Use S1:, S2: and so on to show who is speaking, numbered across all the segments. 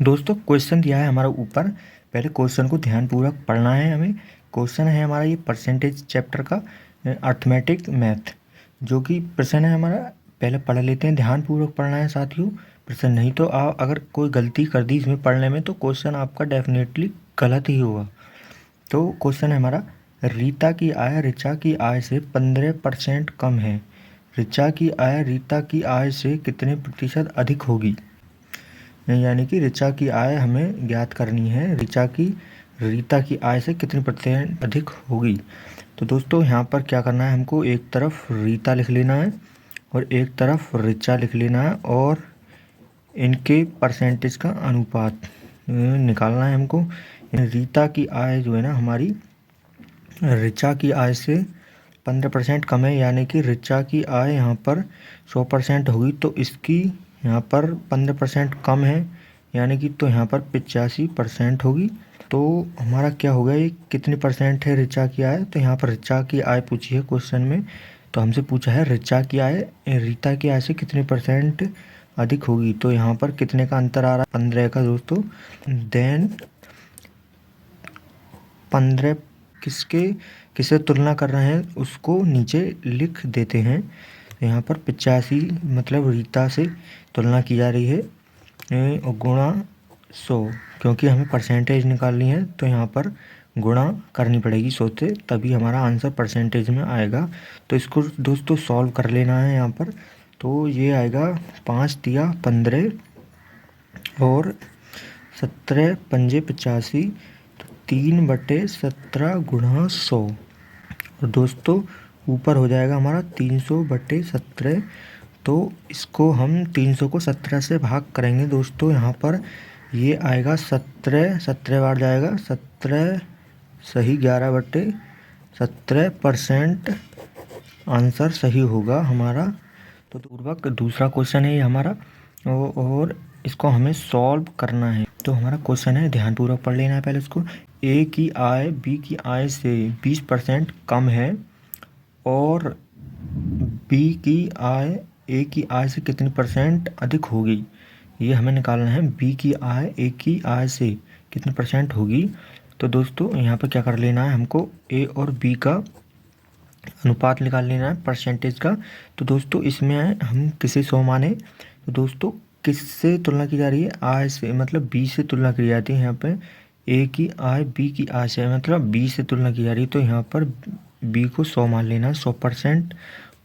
S1: दोस्तों क्वेश्चन दिया है हमारा ऊपर। पहले क्वेश्चन को ध्यानपूर्वक पढ़ना है हमें। क्वेश्चन है हमारा ये परसेंटेज चैप्टर का अर्थमेटिक मैथ, जो कि प्रश्न है हमारा। पहले पढ़ लेते हैं, ध्यानपूर्वक पढ़ना है साथियों प्रश्न, नहीं तो अगर कोई गलती कर दी इसमें पढ़ने में तो क्वेश्चन आपका डेफिनेटली गलत ही होगा। तो क्वेश्चन है हमारा, रीता की आय ऋचा की आय से 15% कम है। ऋचा की आय रीता की आय से कितने प्रतिशत अधिक होगी? यानी कि ऋचा की आय हमें ज्ञात करनी है। रीता की आय से कितनी प्रतिशत अधिक होगी? तो दोस्तों यहाँ पर क्या करना है, हमको एक तरफ रीता लिख लेना है और एक तरफ ऋचा लिख लेना है और इनके परसेंटेज का अनुपात निकालना है हमको। रीता की आय जो है ना हमारी ऋचा की आय से 15% कम है, यानी कि ऋचा की आय यहाँ पर 100% होगी, तो इसकी यहाँ पर 15% कम है, यानी कि तो यहाँ पर 85% होगी। तो हमारा क्या होगा, ये कितनी परसेंट है ऋचा की आय? तो यहाँ पर ऋचा की आय पूछी है क्वेश्चन में, तो हमसे पूछा है ऋचा की आय रीता की आय से कितनी परसेंट अधिक होगी। तो यहाँ पर कितने का अंतर आ रहा है? 15 का दोस्तों। देन 15 किससे तुलना कर रहे हैं उसको नीचे लिख देते हैं। यहाँ पर 85 मतलब रीता से तुलना की जा रही है और गुणा 100, क्योंकि हमें परसेंटेज निकालनी है तो यहाँ पर गुणा करनी पड़ेगी 100 से, तभी हमारा आंसर परसेंटेज में आएगा। तो इसको दोस्तों सॉल्व कर लेना है यहाँ पर। तो ये आएगा 5 तिया 15 और 17 पंजे 85, 3/17 गुणा 100। और दोस्तों ऊपर हो जाएगा हमारा 300/17। तो इसको हम 300 को 17 से भाग करेंगे दोस्तों। यहाँ पर ये आएगा 17 बार जाएगा, 17 सही 11/17% आंसर सही होगा हमारा। तो पूर्वक दूसरा क्वेश्चन है ये हमारा और इसको हमें सॉल्व करना है। तो हमारा क्वेश्चन है, ध्यानपूर्वक पढ़ लेना है पहले इसको। ए की आय बी की आय से 20% कम है और बी की आय ए की आय से कितनी परसेंट अधिक होगी, ये हमें निकालना है। बी की आय ए की आय से कितनी परसेंट होगी? तो दोस्तों यहाँ पर क्या कर लेना है, हमको ए और बी का अनुपात निकाल लेना है परसेंटेज का। तो दोस्तों इसमें हम किसे 100 माने? तो दोस्तों किससे तुलना की जा रही है? आय से, मतलब बी से तुलना की जाती है। यहाँ पे ए की आय बी की आय से, मतलब बी से तुलना की जा रही है, तो यहाँ पर बी को 100 मान लेना है, 100%।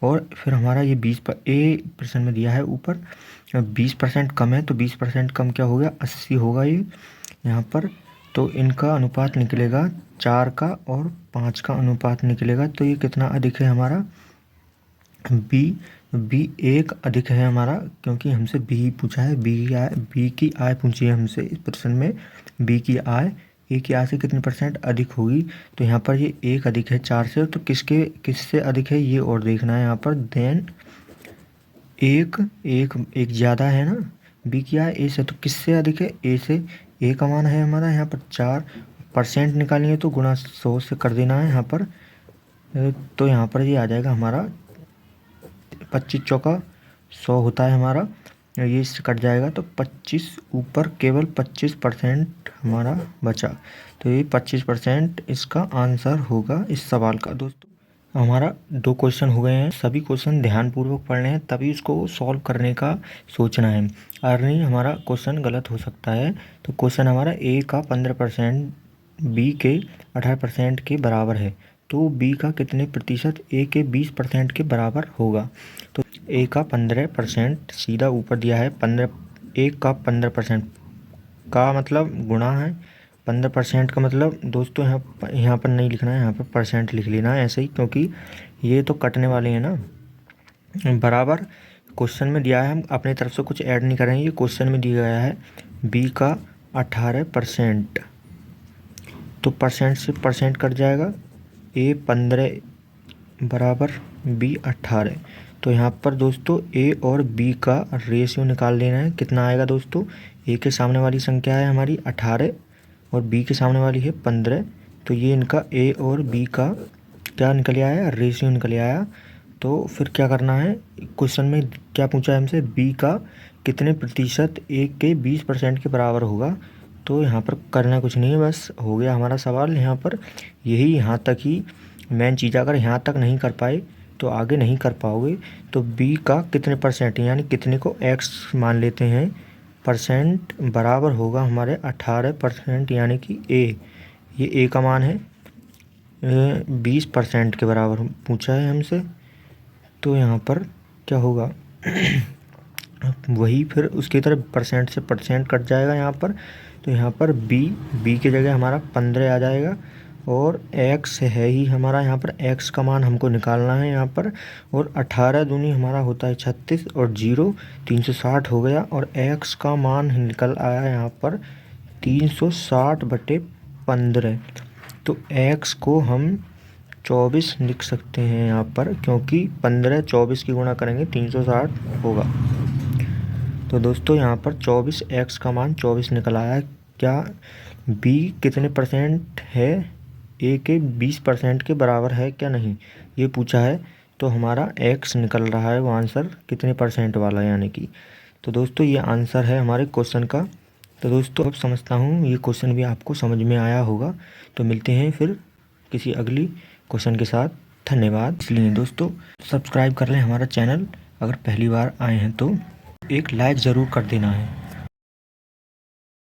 S1: और फिर हमारा ये 20 पर ए परसेंट में दिया है ऊपर, 20% कम है, तो 20% कम क्या हो गया? 80 होगा ये यहाँ पर। तो इनका अनुपात निकलेगा 4 का और 5 का अनुपात निकलेगा। तो ये कितना अधिक है हमारा? बी 1 अधिक है हमारा, क्योंकि हमसे बी पूछा है। बी की आय पूछी है हमसे इस प्रश्न में। बी की आय ए की आय से कितनी परसेंट अधिक होगी? तो यहाँ पर ये 1 अधिक है 4 से, तो किससे अधिक है ये और देखना है यहाँ पर। देन एक ज़्यादा है ना बी की आय ए से, तो किससे अधिक है? ए से। ए का मान है हमारा यहाँ पर 4%, निकालेंगे तो गुणा 100 से कर देना है यहाँ पर। तो यहाँ पर ये आ जाएगा हमारा 25 चौका 100 होता है हमारा, ये इससे कट जाएगा तो 25 ऊपर केवल 25% हमारा बचा। तो ये 25% इसका आंसर होगा इस सवाल का। दोस्तों हमारा 2 क्वेश्चन हो गए हैं, सभी क्वेश्चन ध्यानपूर्वक पढ़ने हैं तभी इसको सॉल्व करने का सोचना है, और नहीं हमारा क्वेश्चन गलत हो सकता है। तो क्वेश्चन हमारा ए का 15% बी के 18% के बराबर है, तो बी का कितने प्रतिशत ए के 20% के बराबर होगा? तो ए का 15% सीधा ऊपर दिया है, 15 ए का 15% का मतलब गुणा है, 15% का मतलब दोस्तों यहाँ पर नहीं लिखना है, यहाँ पर परसेंट लिख लेना है ऐसे ही, क्योंकि ये तो कटने वाले हैं ना। बराबर क्वेश्चन में दिया है, हम अपनी तरफ से कुछ ऐड नहीं करेंगे, ये क्वेश्चन में दिया गया है बी का 18%, तो परसेंट से परसेंट कट जाएगा। ए 15 बराबर बी 18। तो यहाँ पर दोस्तों ए और बी का रेशियो निकाल लेना है। कितना आएगा दोस्तों? ए के सामने वाली संख्या है हमारी 18 और बी के सामने वाली है 15, तो ये इनका ए और बी का क्या निकल आया? रेशियो निकल आया तो फिर क्या करना है, क्वेश्चन में क्या पूछा है हमसे, बी का कितने प्रतिशत ए के 20% के बराबर होगा। तो यहाँ पर करना कुछ नहीं है, बस हो गया हमारा सवाल यहाँ पर। यही यहाँ तक ही मेन चीज़, अगर यहाँ तक नहीं कर पाए तो आगे नहीं कर पाओगे। तो बी का कितने परसेंट यानी कितने को एक्स मान लेते हैं परसेंट बराबर होगा हमारे 18%, यानी कि ये ए का मान है 20% के बराबर पूछा है हमसे। तो यहाँ पर क्या होगा वही फिर उसकी तरफ परसेंट से परसेंट कट जाएगा यहाँ पर। तो यहाँ पर बी की जगह हमारा 15 आ जाएगा, और एक्स है ही हमारा, यहाँ पर एक्स का मान हमको निकालना है यहाँ पर। और 18 दूनी हमारा होता है 36, और 0 360 हो गया, और एक्स का मान निकल आया यहाँ पर 360/15। तो एक्स को हम 24 लिख सकते हैं यहाँ पर, क्योंकि 15 24 की गुणा करेंगे 360 होगा। तो दोस्तों यहाँ पर 24 एक्स का मान 24 निकल आया। क्या बी कितने परसेंट है ए के 20% के बराबर है क्या नहीं, ये पूछा है। तो हमारा एक्स निकल रहा है वो आंसर कितने परसेंट वाला, यानी कि। तो दोस्तों ये आंसर है हमारे क्वेश्चन का। तो दोस्तों अब समझता हूँ ये क्वेश्चन भी आपको समझ में आया होगा। तो मिलते हैं फिर किसी अगली क्वेश्चन के साथ। धन्यवाद। इसलिए दोस्तों सब्सक्राइब कर लें हमारा चैनल, अगर पहली बार आए हैं तो एक लाइक ज़रूर कर देना है।